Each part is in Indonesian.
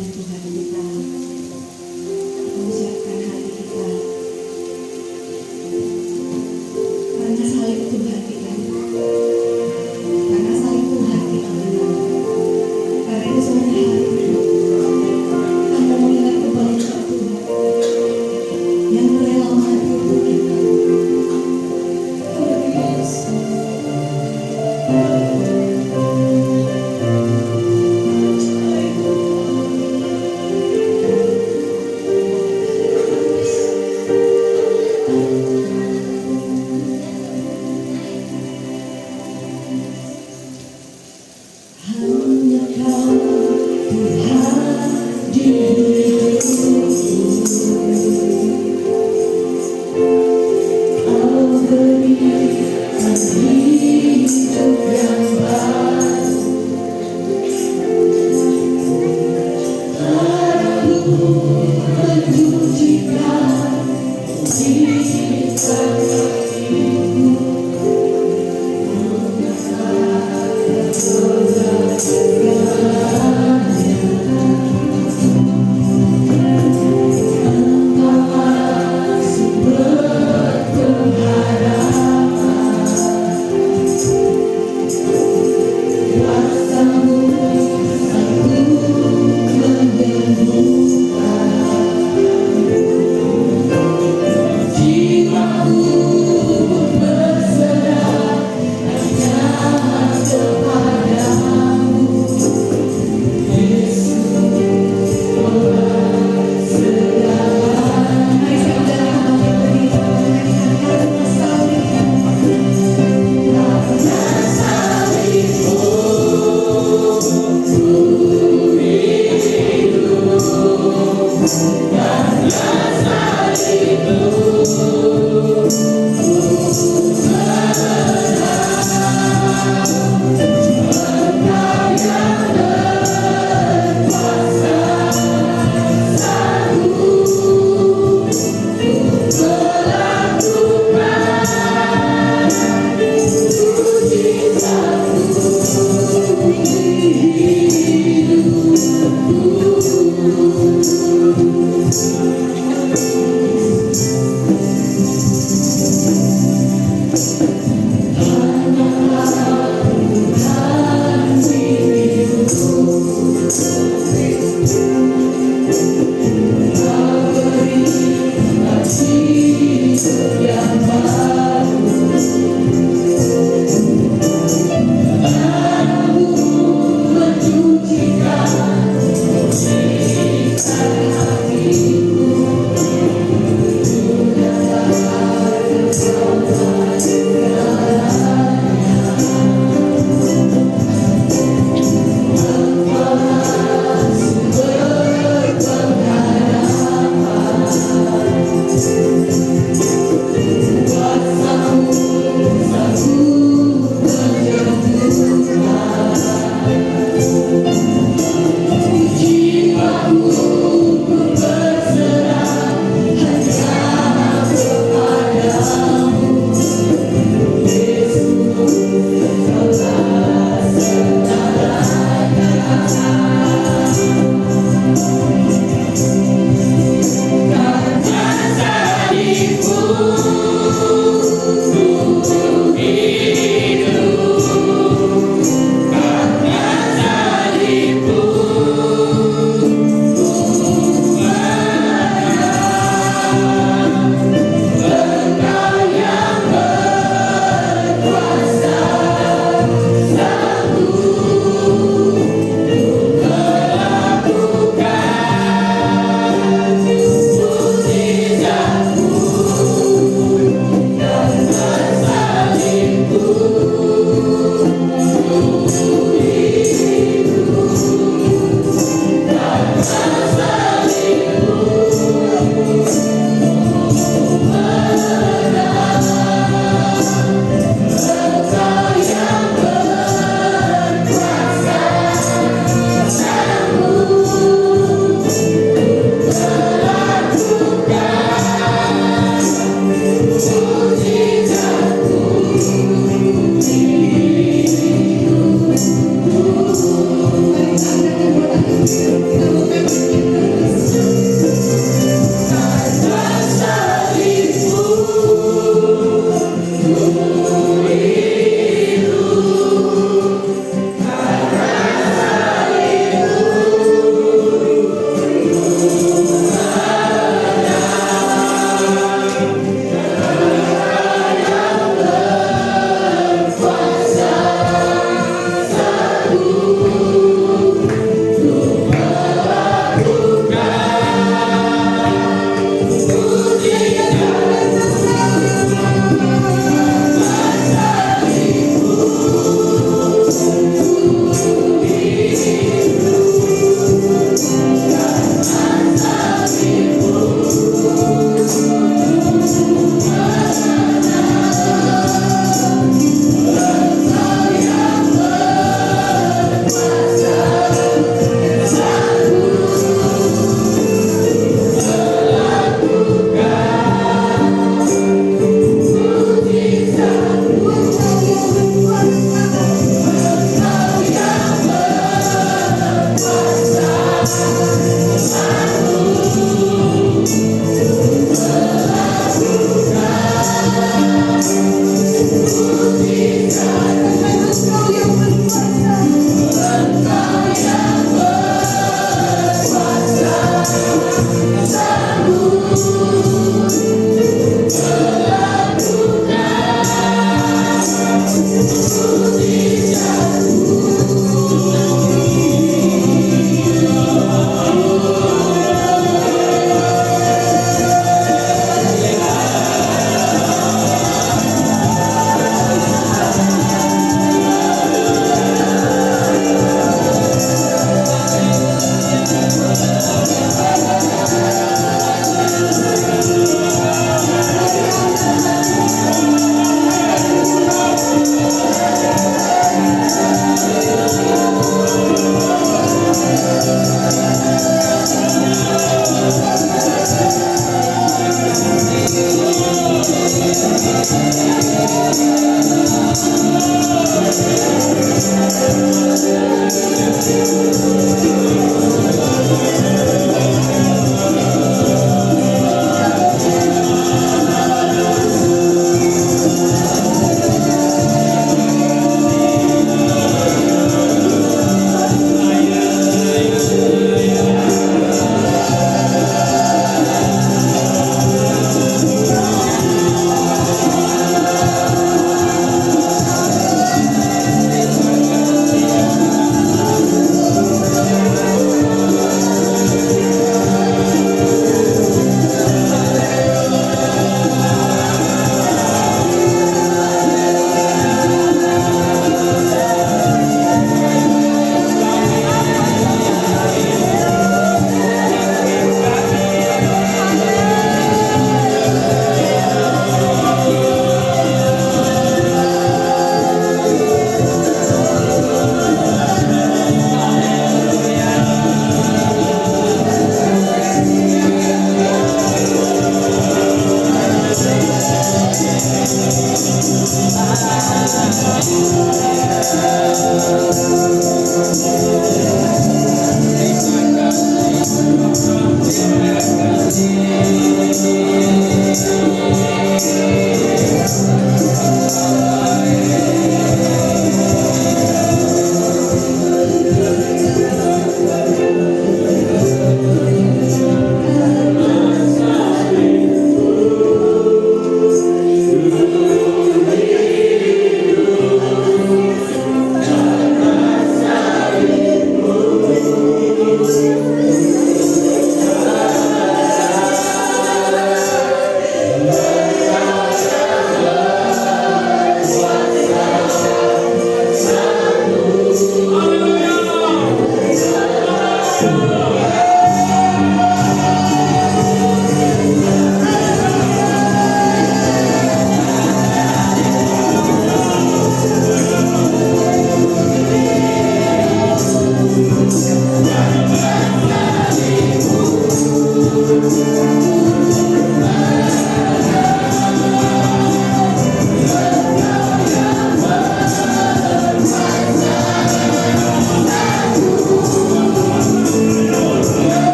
dan Tuhan kita. Mengucapkan hati kita karena salib Tuhan kita, karena salib Tuhan kita benar. Karena itu sore hari kami mengingat kembali kepada Tuhan yang rela mati untuk kita.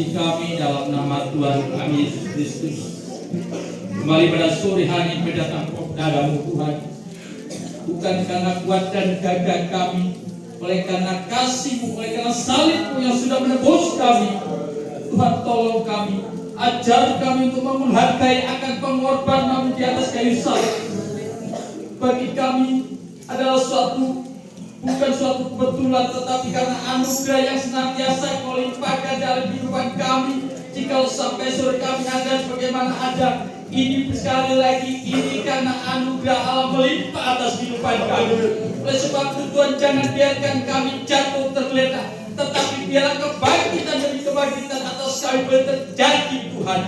mengasihi kami dalam nama Tuhan kami Yesus Kristus. Kembali pada sore hari mendatang kepadamu Tuhan, bukan karena kuat dan gagah kami, oleh karena kasih-Mu, oleh karena salib-Mu yang sudah menebus kami. Tuhan, tolong kami, ajar kami untuk menghargai akan pengorbanan di atas kayu salib. Bagi kami adalah bukan suatu kebetulan, tetapi karena anugerah yang senantiasa Kau limpahkan dalam kehidupan kami. Jika sampai sore kami ada sebagaimana ada, ini sekali lagi ini karena anugerah Allah melimpah atas kehidupan kami. Oleh sebab itu Tuhan, jangan biarkan kami jatuh tergeletak, tetapi biarlah kebangkitan demi kebangkitan atas kami boleh terjadi Tuhan.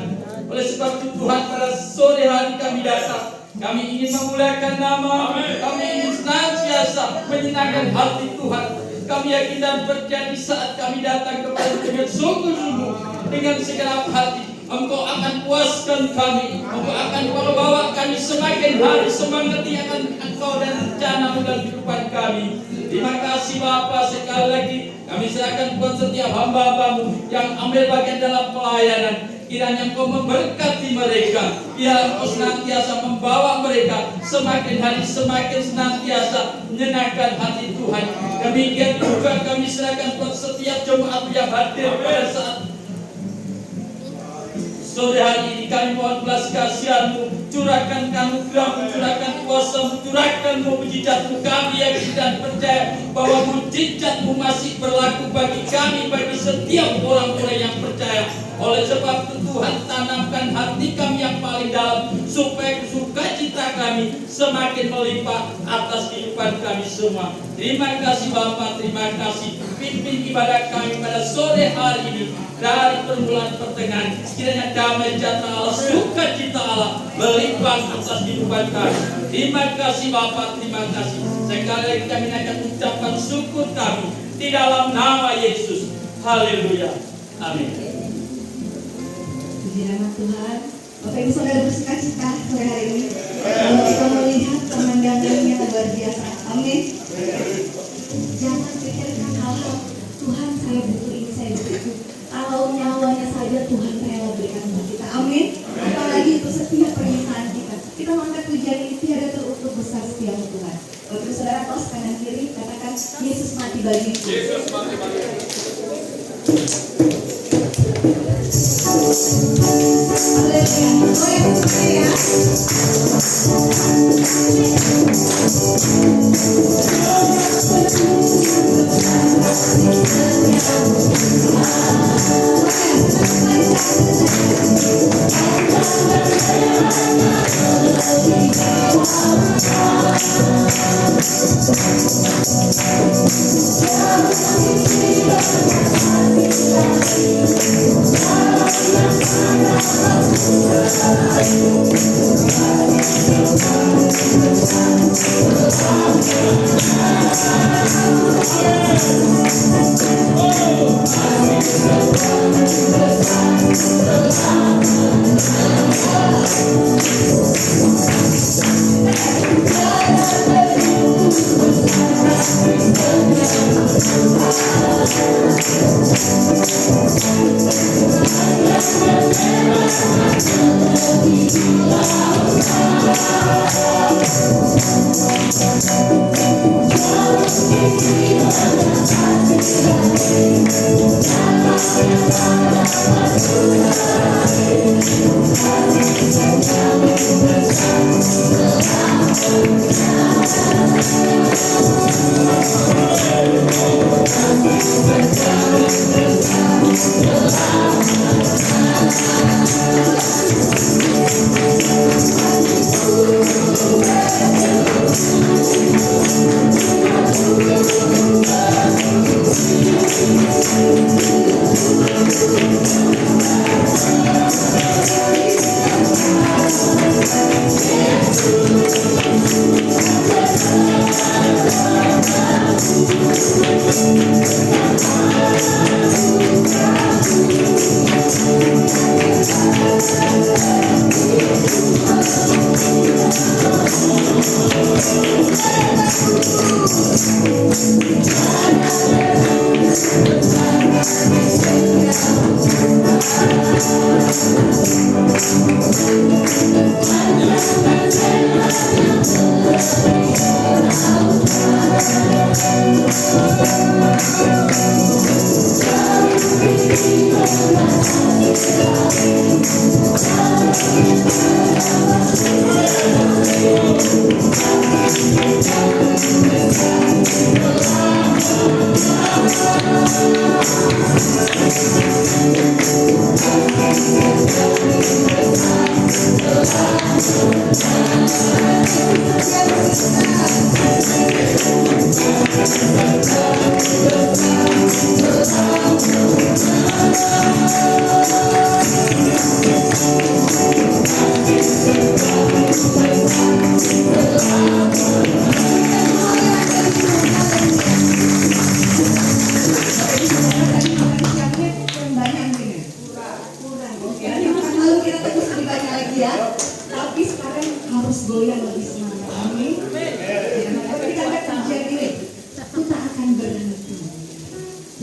Oleh sebab itu Tuhan, pada sore hari kami datang, kami ingin memuliakan nama, kami ingin senantiasa menyenangkan hati Tuhan. Kami yakin dan percaya di saat kami datang kepada dengan sungguh-sungguh, dengan segenap hati, Engkau akan puaskan kami, Engkau akan membawa kami semakin hari semangati akan Engkau dan rencana dalam kehidupan kami. Terima kasih Bapa, sekali lagi kami serahkan buat setiap hamba-Hamba-Mu yang ambil bagian dalam pelayanan. Kiranya Engkau memberkati mereka, biar Engkau senantiasa membawa mereka semakin hari semakin senantiasa menyenangkan hati Tuhan. Demikian juga kami serahkan buat setiap jemaat yang hadir pada saat sore hari ini. Kami mohon belas kasihan-Mu, curahkan anugerah-Mu, curahkan kuasa-Mu, curahkan mukjizat-Mu. Kami yakin dan percaya bahwa mukjizat-Mu masih berlaku bagi kami, bagi setiap orang-orang yang percaya. Oleh sebab itu Tuhan, tanamkan hati kami yang paling dalam, supaya sukacita kami semakin melimpah atas kehidupan kami semua. Terima kasih Bapa, terima kasih. Pimpin ibadah kami pada sore hari ini dari permulaan pertengahan. Kiranya damai sejahtera Allah, sukacita Allah melimpah atas kehidupan kami. Terima kasih Bapa, terima kasih. Sekali lagi kami akan ucapkan syukur kami di dalam nama Yesus. Haleluya. Amin. Puji nama Tuhan. Bapak Ibu Saudara bersukacita sore hari ini kalau kita melihat pemandangan yang luar biasa. Amin. Jangan pikirkan hal-hal Tuhan, saya butuh ini, saya butuh itu. Kalau nyawanya saja Tuhan rela berikan buat kita. Amin. Apalagi untuk setiap permintaan kita. Kita mengangkat pujian ini tiada terukur besar setiamu Tuhan. Bapak Ibu Saudara, tos kanan kiri katakan Yesus mati bagiku. Yesus mati bagiku.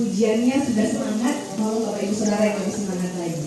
Pujiannya sudah semangat, mau Bapak Ibu Saudara yang lebih semangat lagi.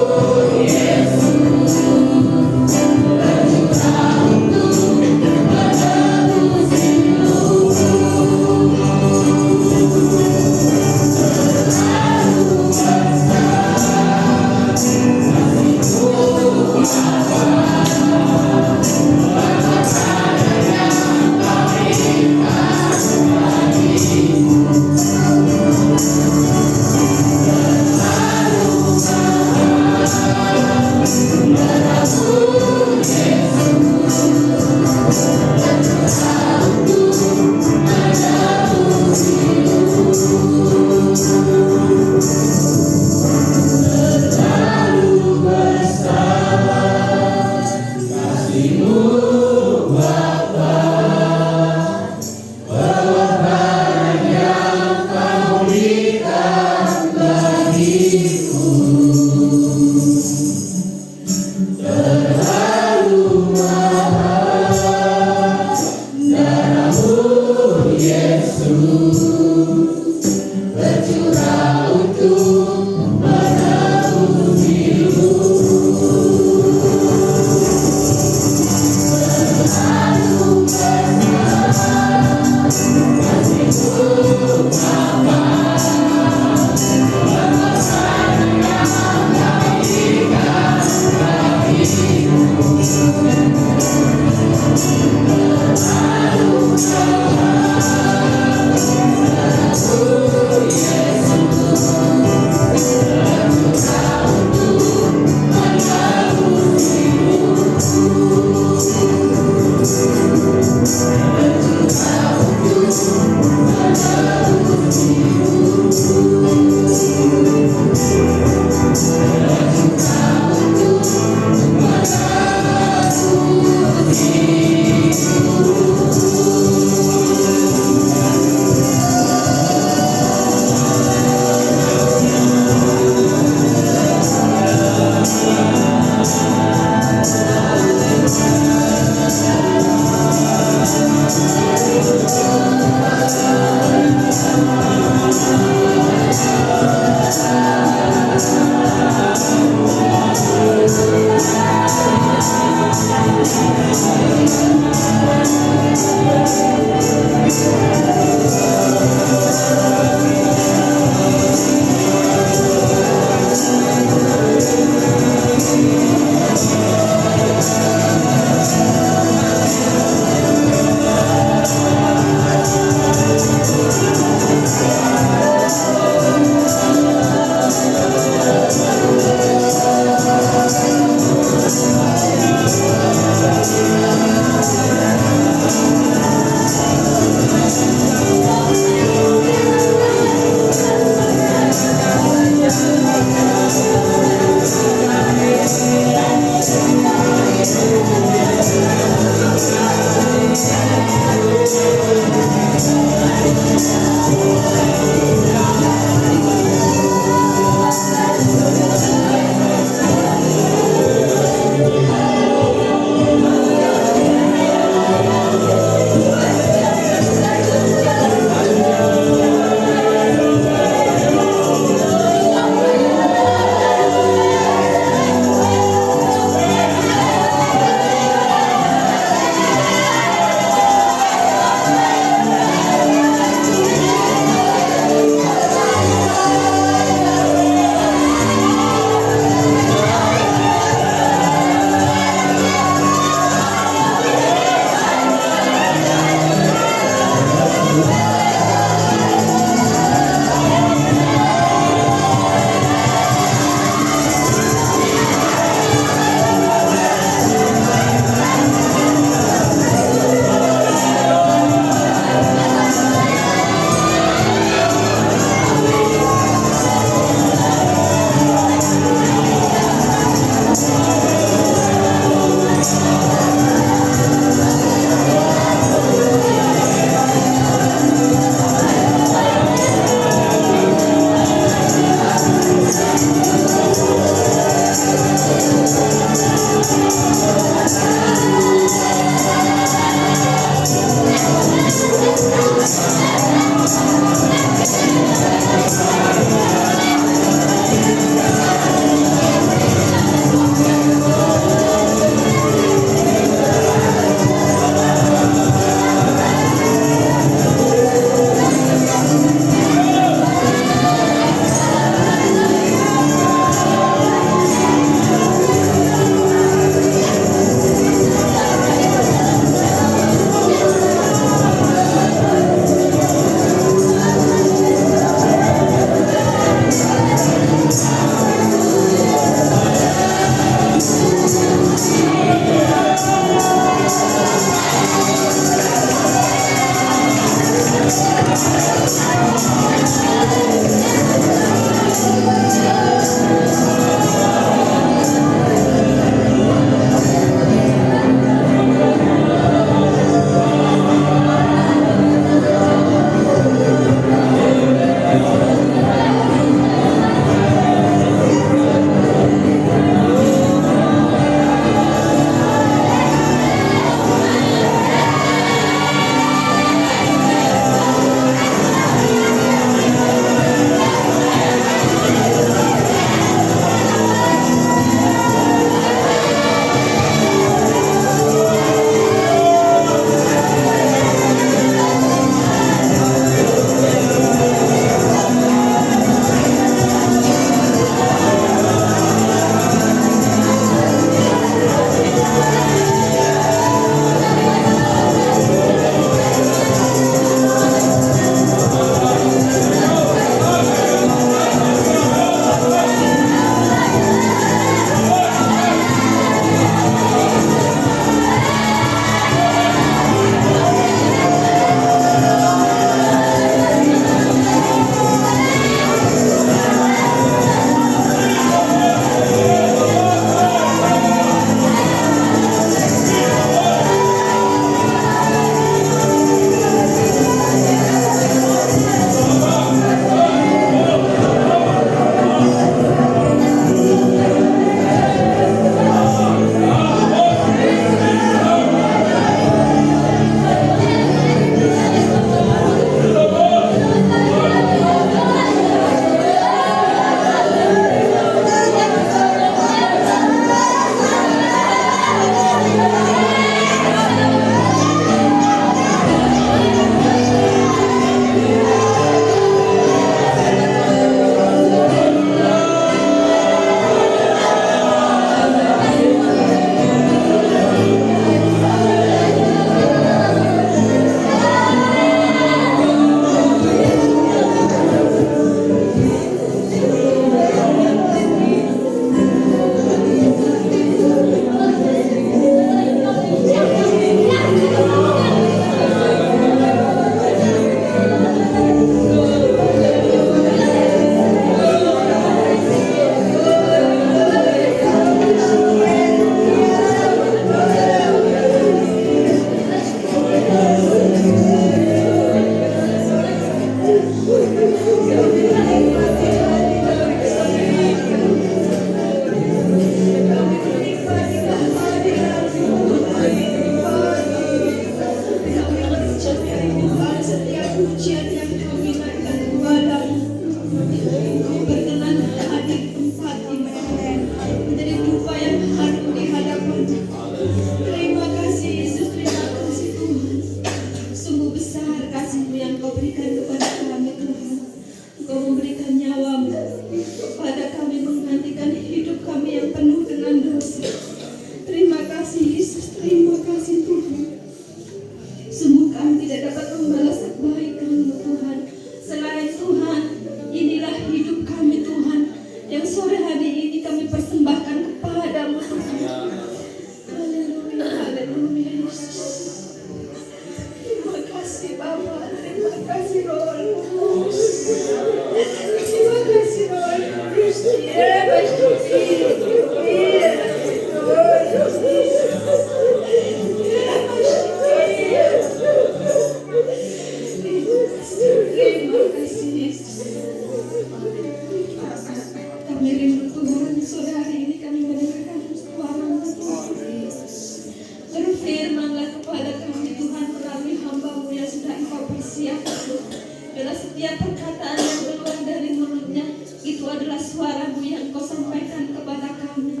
berfirmanlah kepada kami Tuhan melalui hamba-Mu yang sudah Engkau persiapkan Tuhan. Bila setiap perkataan yang keluar dari mulutnya itu adalah suara-Mu yang Engkau sampaikan kepada kami.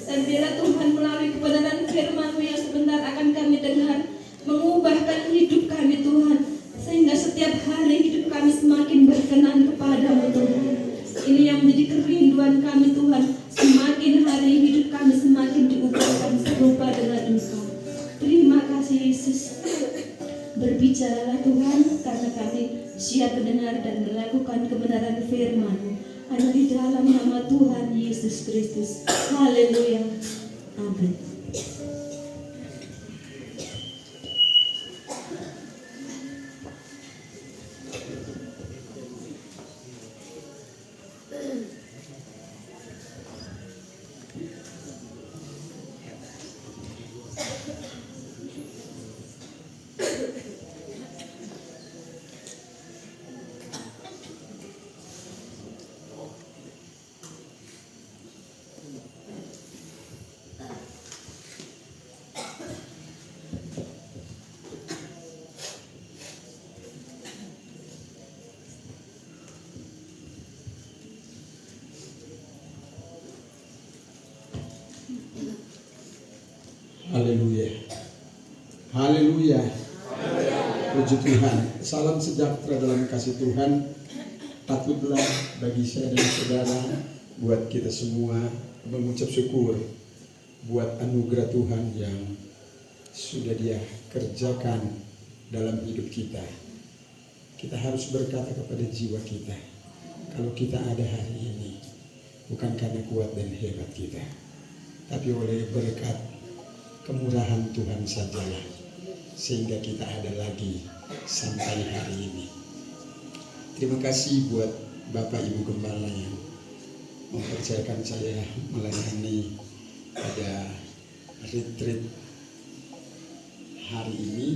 Dan bila Tuhan melalui kebenaran firman-Mu yang sebentar akan kami dengar mengubahkan hidup kami Tuhan, sehingga setiap hari hidup kami semakin berkenan kepada-Mu Tuhan. Ini yang menjadi kerinduan kami Tuhan, semakin hari hidup kami semakin diubahkan serupa dengan Engkau. Terima kasih Yesus. Berbicaralah Tuhan, karena kami siap mendengar dan melakukan kebenaran firman-Mu. Hanya di dalam nama Tuhan Yesus Kristus. Haleluya. Amin. Haleluya. Haleluya. Puji Tuhan. Salam sejahtera dalam kasih Tuhan. Patutlah bagi saya dan saudara, buat kita semua mengucap syukur buat anugerah Tuhan yang sudah Dia kerjakan dalam hidup kita. Kita harus berkata kepada jiwa kita, kalau kita ada hari ini bukan karena kuat dan hebat kita, tapi oleh berkat kemurahan Tuhan sajalah, sehingga kita ada lagi sampai hari ini. Terima kasih buat Bapak Ibu Gembala yang mempercayakan saya melayani pada retreat hari ini.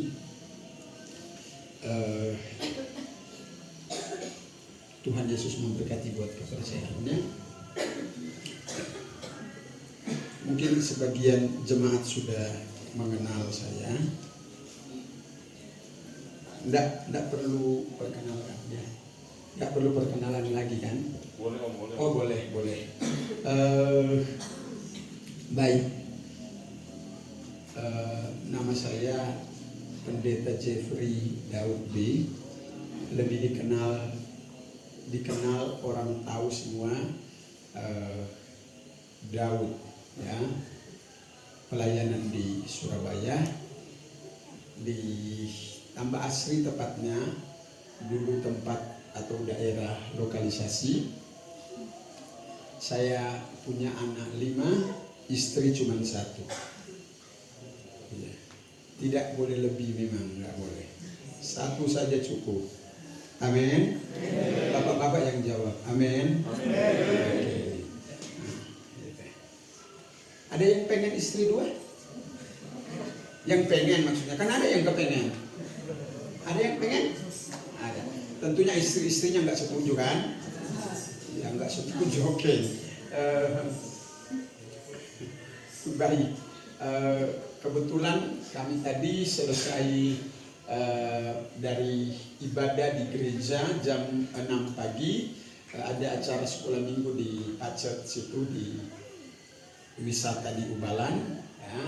Tuhan Yesus memberkati buat kepercayaannya. Mungkin sebagian jemaat sudah mengenal saya. Nggak perlu perkenalan ya. Nggak perlu perkenalan lagi kan? Boleh Om, boleh. Oh boleh. Baik. Nama saya Pendeta Jeffrey Daud B. Lebih dikenal orang tahu semua Daud. Ya, pelayanan di Surabaya, di Tambah Asri tepatnya, dulu tempat atau daerah lokalisasi. Saya punya anak 5, istri cuma 1. Ya. Tidak boleh lebih, memang nggak boleh. 1 saja cukup. Amin. Bapak-bapak yang jawab, amin. Oke. Ada yang pengen istri 2? Yang pengen maksudnya, kan ada yang kepengen. Ada yang pengen? Ada. Tentunya istri-istrinya nggak setuju kan? Ya nggak setuju, oke. Baik. Kebetulan kami tadi selesai dari ibadah di gereja jam 6 pagi. Ada acara sekolah minggu di Pacet situ, di wisata di Ubalan ya.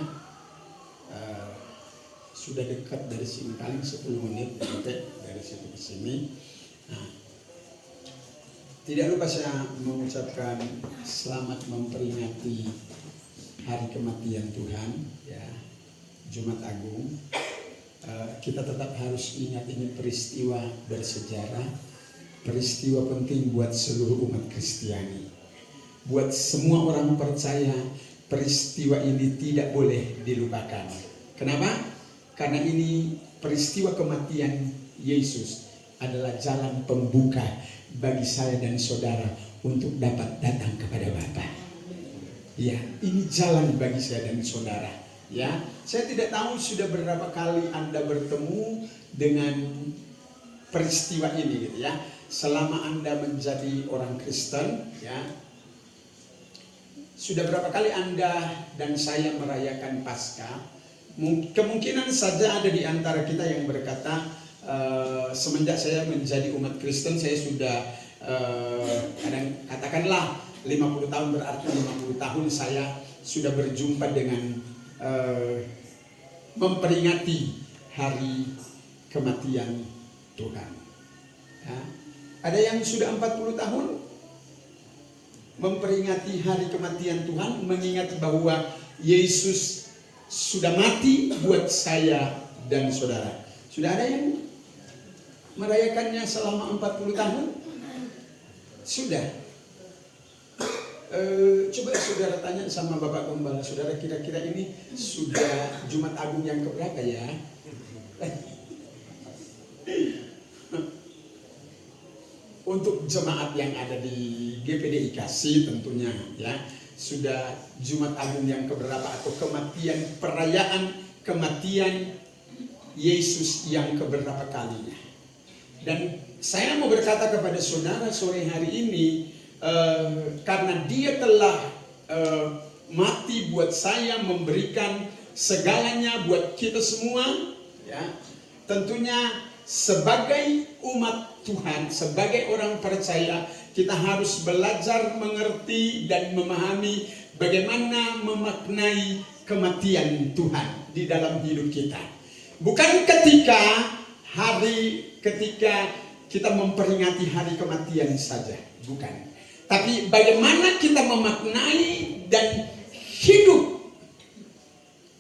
Sudah dekat dari sini, paling 10 menit sampai dari situ ke sini. Nah, tidak lupa saya mengucapkan selamat memperingati hari kematian Tuhan ya, Jumat Agung. Kita tetap harus ingat ini peristiwa bersejarah, peristiwa penting buat seluruh umat Kristiani. Buat semua orang percaya, peristiwa ini tidak boleh dilupakan. Kenapa? Karena ini peristiwa kematian Yesus adalah jalan pembuka bagi saya dan saudara untuk dapat datang kepada Bapa. Ya, ini jalan bagi saya dan saudara. Ya, saya tidak tahu sudah berapa kali Anda bertemu dengan peristiwa ini, gitu ya. Selama Anda menjadi orang Kristen, ya. Sudah berapa kali Anda dan saya merayakan Paskah? Kemungkinan saja ada di antara kita yang berkata, semenjak saya menjadi umat Kristen, saya sudah katakanlah 50 tahun, berarti 50 tahun saya sudah berjumpa dengan memperingati hari kematian Tuhan. Ya. Ada yang sudah 40 tahun memperingati hari kematian Tuhan, mengingat bahwa Yesus sudah mati buat saya dan saudara. Sudah ada yang merayakannya selama 40 tahun? Sudah. Coba saudara tanya sama Bapak Gembala, saudara kira-kira ini sudah Jumat Agung yang keberapa ya? Untuk jemaat yang ada di GPD IKASI tentunya ya, sudah Jumat Agung yang keberapa atau perayaan kematian Yesus yang keberapa kalinya. Dan saya mau berkata kepada saudara sore hari ini, karena dia telah mati buat saya, memberikan segalanya buat kita semua ya, tentunya sebagai umat Tuhan, sebagai orang percaya, kita harus belajar mengerti dan memahami bagaimana memaknai kematian Tuhan di dalam hidup kita. Bukan ketika kita memperingati hari kematian saja, bukan. Tapi bagaimana kita memaknai dan hidup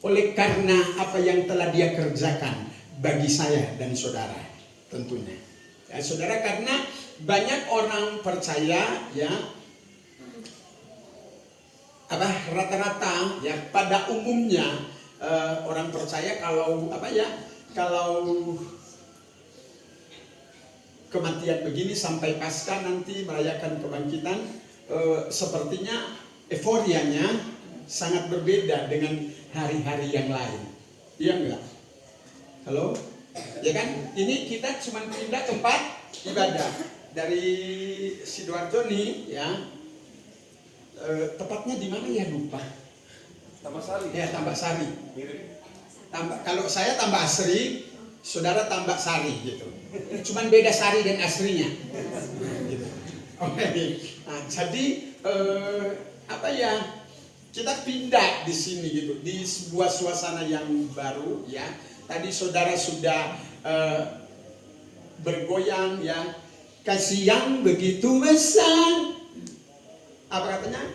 oleh karena apa yang telah Dia kerjakan bagi saya dan saudara tentunya. Ya, saudara, karena banyak orang percaya ya, rata-rata ya pada umumnya orang percaya kalau kematian begini sampai pasca nanti merayakan kebangkitan, sepertinya euforianya sangat berbeda dengan hari-hari yang lain. Iya enggak? Halo? Ya kan? Ini kita cuma pindah tempat ibadah dari Sidoarjo nih ya. Tepatnya di mana ya, lupa. Tambak Sari. Ya, Tambak Sari. Mirip. Kalau saya Tambak Asri, saudara Tambak Sari gitu. Cuman beda Sari dan asrinya. Gitu. Oke. Nah, jadi kita pindah di sini gitu, di sebuah suasana yang baru ya. Tadi saudara sudah bergoyang ya, kasih yang begitu besar. Apa katanya?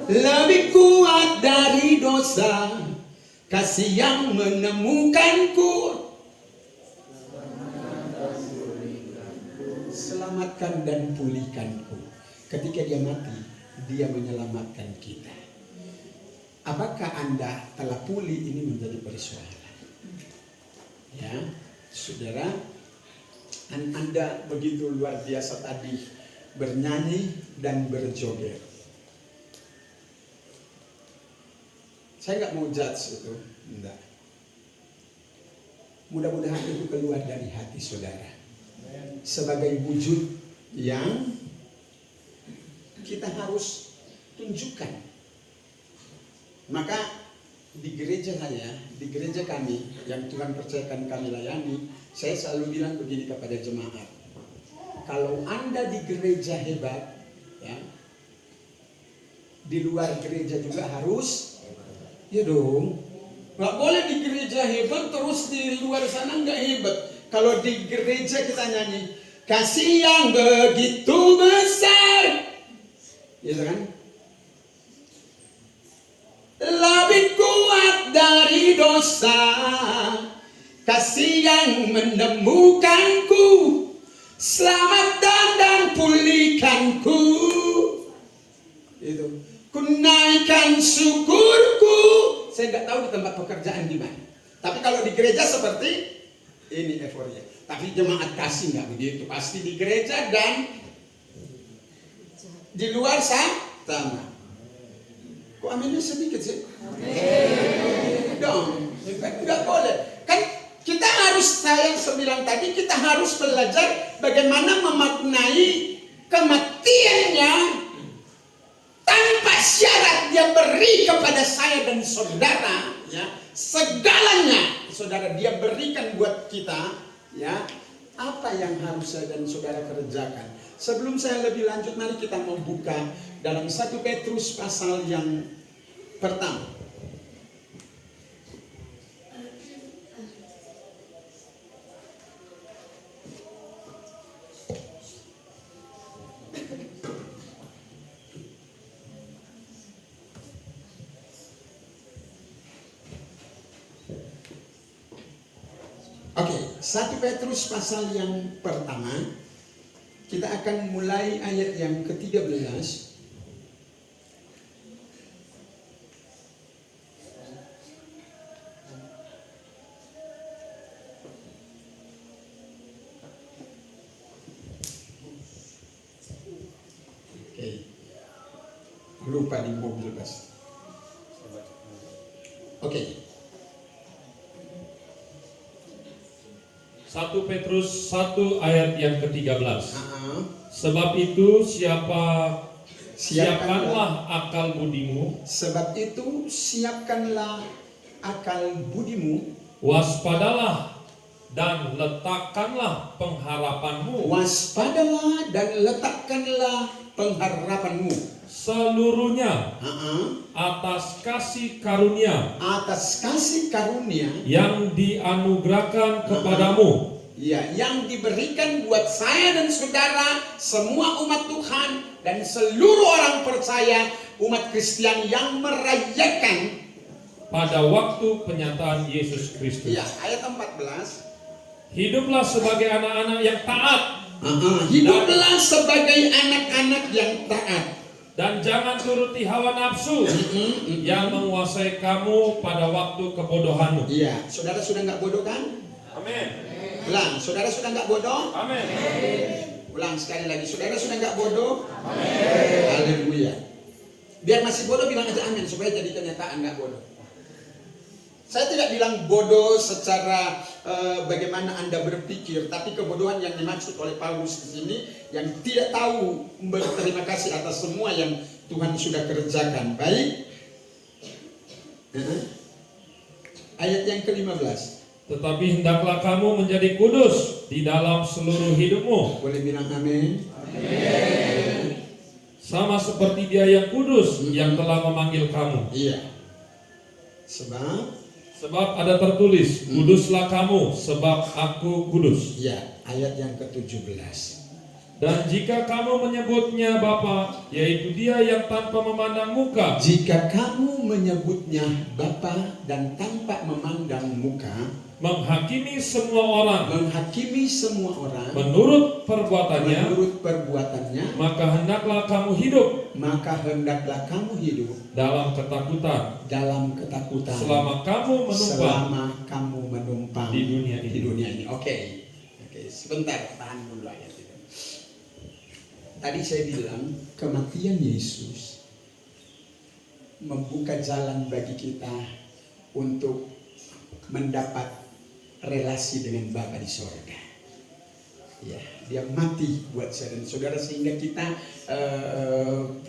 Lebih kuat dari dosa, kasih yang menemukanku. Selamatkan dan pulihkanku. Ketika Dia mati, Dia menyelamatkan kita. Apakah Anda telah pulih? Ini menjadi persoalan. Ya, saudara, Anda begitu luar biasa tadi bernyanyi dan berjoget. Saya nggak mau judge itu, enggak. Mudah-mudahan itu keluar dari hati saudara sebagai wujud yang kita harus tunjukkan. Maka di gereja kami yang Tuhan percayakan kami layani, saya selalu bilang begini kepada jemaat. Kalau Anda di gereja hebat, ya, di luar gereja juga harus, ya dong. Nggak boleh di gereja hebat terus di luar sana nggak hebat. Kalau di gereja kita nyanyi, kasih yang begitu besar, gitu kan? Lebih kuat dari dosa, kasih yang menemukanku, selamatkan dan pulihkanku. Itu, ku naikkan syukurku. Saya nggak tahu di tempat pekerjaan gimana. Tapi kalau di gereja seperti ini euforia. Tapi jemaat kasih nggak begitu. Pasti di gereja dan di luar sana. Kok aminnya sedikit sih? Dong, nggak boleh. Kan kita harus, saya bilang tadi, kita harus belajar bagaimana memaknai kematiannya tanpa syarat Dia beri kepada kepada saya dan saudara, ya, segalanya saudara dia berikan buat kita, ya. Apa yang harus saya dan saudara kerjakan? Sebelum saya lebih lanjut, mari kita membuka dalam 1 Petrus pasal yang pertama. Oke, 1 Petrus pasal yang pertama. Kita akan mulai ayat yang ke-13. Oke. Lupa di mobil pas. Oke. 1 Petrus 1 ayat yang ke-13. Sebab itu siapkanlah akal budimu, Sebab itu siapkanlah akal budimu, waspadalah dan letakkanlah pengharapanmu waspadalah dan letakkanlah pengharapanmu seluruhnya atas kasih karunia atas kasih karunia yang dianugerahkan kepadamu. ya, yang diberikan buat saya dan saudara, semua umat Tuhan dan seluruh orang percaya umat Kristen yang merayakan Pada waktu penyataan Yesus Kristus. ya, ayat 14. Hiduplah sebagai anak-anak yang taat. Hiduplah sebagai anak-anak yang taat. Dan jangan turuti hawa nafsu yang menguasai kamu pada waktu kebodohanmu. Iya, saudara sudah nggak bodoh kan? Amin. Ulang, saudara sudah nggak bodoh? Amin. Ulang sekali lagi, saudara sudah nggak bodoh? Amin. Haleluya. Biar masih bodoh bilang aja amin supaya jadi kenyataan nggak bodoh. Saya tidak bilang bodoh secara bagaimana Anda berpikir, tapi kebodohan yang dimaksud oleh Paulus di sini yang tidak tahu berterima kasih atas semua yang Tuhan sudah kerjakan. Baik. Ayat yang ke-15. Tetapi hendaklah kamu menjadi kudus di dalam seluruh hidupmu. Boleh bilang amin? Sama seperti Dia yang kudus yang telah memanggil kamu. Iya. Sebab ada tertulis, kuduslah kamu sebab aku kudus. Ya, ayat yang ke-17. Dan jika kamu menyebutnya Bapa, yaitu Dia yang tanpa memandang muka, Jika kamu menyebutnya Bapa dan tanpa memandang muka, menghakimi semua orang menghakimi semua orang menurut perbuatannya, menurut perbuatannya, maka hendaklah kamu hidup maka hendaklah kamu hidup dalam ketakutan dalam ketakutan selama kamu menumpang di dunia ini. dunia ini. Oke, sebentar, tahan dulu ayat itu. Tadi saya bilang kematian Yesus membuka jalan bagi kita untuk mendapat relasi dengan Bapa di sorga. Ya, dia mati buat saya dan saudara sehingga kita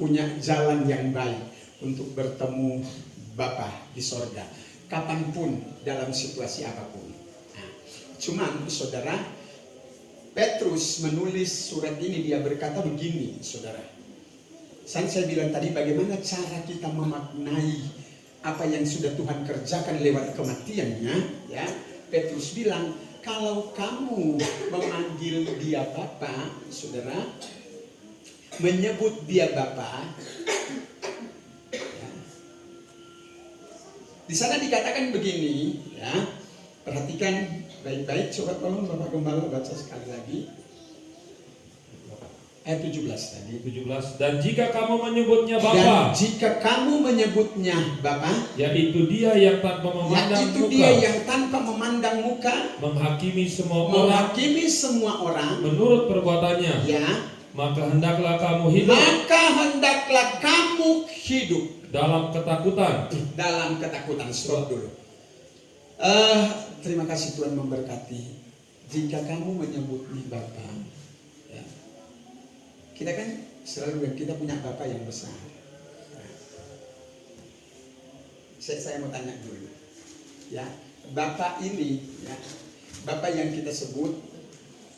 punya jalan yang baik untuk bertemu Bapa di sorga kapanpun dalam situasi apapun. Nah, cuman saudara, Petrus menulis surat ini, dia berkata begini, saudara. Saya bilang tadi bagaimana cara kita memaknai apa yang sudah Tuhan kerjakan lewat kematiannya, ya. Petrus bilang, kalau kamu memanggil dia Bapa, saudara, menyebut dia Bapa, ya. Di sana dikatakan begini, ya. Perhatikan baik-baik, coba tolong Bapak Gembala baca sekali lagi. Ayat 17 tadi. 17. Dan jika kamu menyebutnya Dan Bapa, jika kamu menyebutnya Bapa, yaitu Dia yang tanpa memandang yaitu muka, dia yang tanpa memandang muka, menghakimi semua orang menghakimi semua orang, menurut perbuatannya, ya, maka hendaklah kamu hidup maka hendaklah kamu hidup dalam ketakutan. dalam ketakutan. Stop dulu. Terima kasih Tuhan memberkati. Jika kamu menyebutnya Bapa, ya, kita kan selalu kita punya Bapa yang besar. Saya mau tanya dulu. Ya, Bapa ini, ya, Bapa yang kita sebut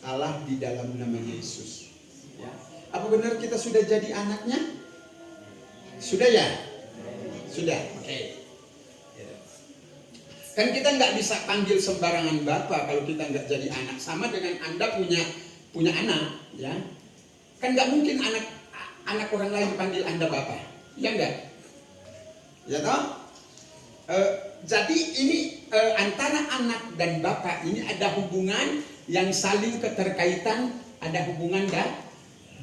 Allah di dalam nama Yesus. Ya. Apa benar kita sudah jadi anaknya? Sudah ya? Sudah. Oke. Kan kita nggak bisa panggil sembarangan Bapa kalau kita nggak jadi anak. Sama dengan Anda punya anak, ya. Kan nggak mungkin anak orang lain panggil Anda Bapa, ya enggak? Ya toh? Jadi ini antara anak dan Bapa ini ada hubungan yang saling keterkaitan, ada hubungan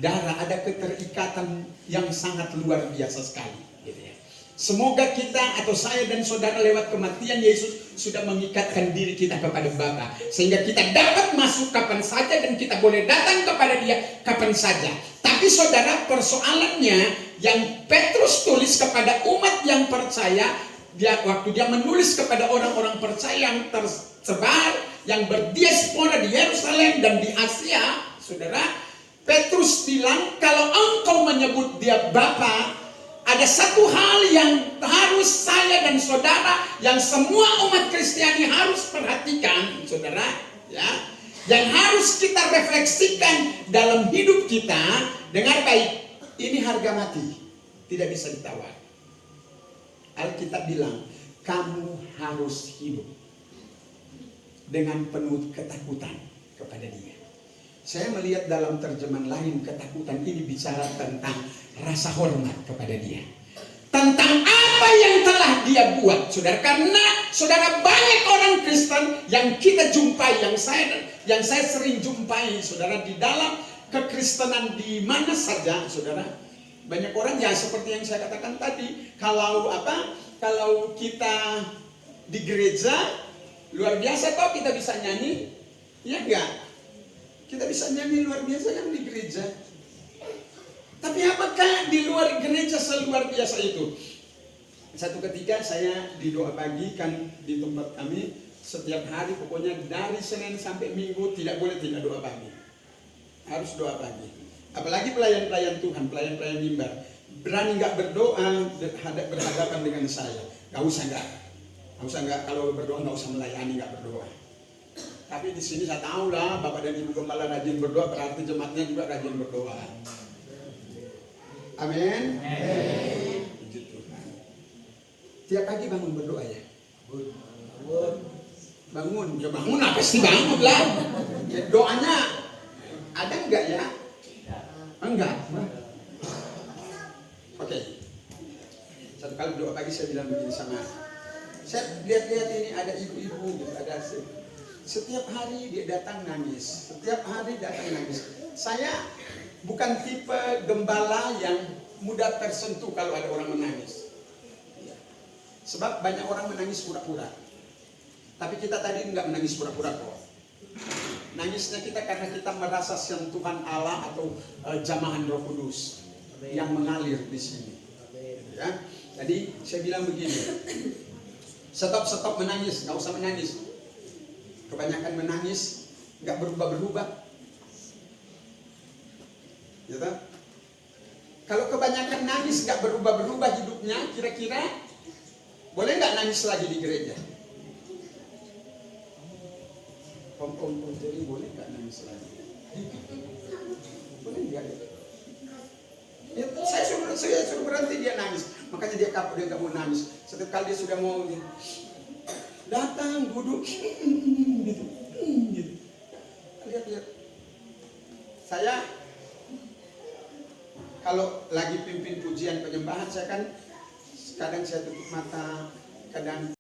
darah, ada keterikatan yang sangat luar biasa sekali. Gitu ya. Semoga kita atau saya dan saudara lewat kematian Yesus sudah mengikatkan diri kita kepada Bapa, sehingga kita dapat masuk kapan saja dan kita boleh datang kepada Dia kapan saja. Tapi saudara, persoalannya yang Petrus tulis kepada umat yang percaya, waktu dia menulis kepada orang-orang percaya yang tersebar, yang berdiaspora di Yerusalem dan di Asia, saudara, Petrus bilang kalau engkau menyebut Dia Bapa, ada satu hal yang harus saya dan saudara, yang semua umat Kristiani harus perhatikan, saudara, ya, yang harus kita refleksikan dalam hidup kita. Dengar baik, ini harga mati, tidak bisa ditawar. Alkitab bilang, kamu harus hidup dengan penuh ketakutan kepada Dia. Saya melihat dalam terjemahan lain, ketakutan ini bicara tentang rasa hormat kepada Dia, tentang apa yang telah Dia buat, saudara. Karena saudara, banyak orang Kristen yang kita jumpai, yang saya sering jumpai, saudara, di dalam kekristenan di mana saja, saudara. Banyak orang ya seperti yang saya katakan tadi, kalau kita di gereja luar biasa kok kita bisa nyanyi, ya enggak? Kita bisa nyanyi luar biasa kan di gereja. Tapi apakah di luar gereja seluar biasa itu? Satu ketika saya di doa pagi kan di tempat kami setiap hari, pokoknya dari Senin sampai Minggu tidak boleh tidak doa pagi. Harus doa pagi. Apalagi pelayan-pelayan Tuhan, pelayan-pelayan mimbar, berani nggak berdoa berhadapan dengan saya. Nggak usah nggak. Kalau berdoa nggak usah melayani, nggak berdoa. Tapi di sini saya tahu lah, Bapak dan Ibu Gembala rajin berdoa, berarti jemaatnya juga rajin berdoa. Amin. Puji Tuhan. Tiap pagi bangun berdoa ya. Bangun, ya bangun apa sih, bangun lah. Ya, doanya ada enggak ya? Enggak. Oke. Satu kali doa pagi saya bilang begini sama, saya lihat-lihat ini ada ibu-ibu, ada setiap hari dia datang nangis, setiap hari datang nangis. Saya bukan tipe gembala yang mudah tersentuh kalau ada orang menangis. Sebab banyak orang menangis pura-pura. Tapi kita tadi enggak menangis pura-pura kok. Nangisnya kita karena kita merasa sentuhan Allah atau jamahan Roh Kudus yang mengalir di sini. Ya. Jadi saya bilang begini, stop menangis, nggak usah menangis. Kebanyakan menangis nggak berubah-berubah. Ya kan? Kalau kebanyakan nangis nggak berubah-berubah hidupnya, kira-kira boleh nggak nangis lagi di gereja? Om jadi boleh nggak nangis lagi? Boleh nggak? Ya, saya suruh berhenti dia nangis. Makanya dia kapok, dia nggak mau nangis. Setiap kali dia sudah mau datang duduk gitu. Lihat. Saya kalau lagi pimpin pujian penyembahan, saya kan kadang saya tutup mata, kadang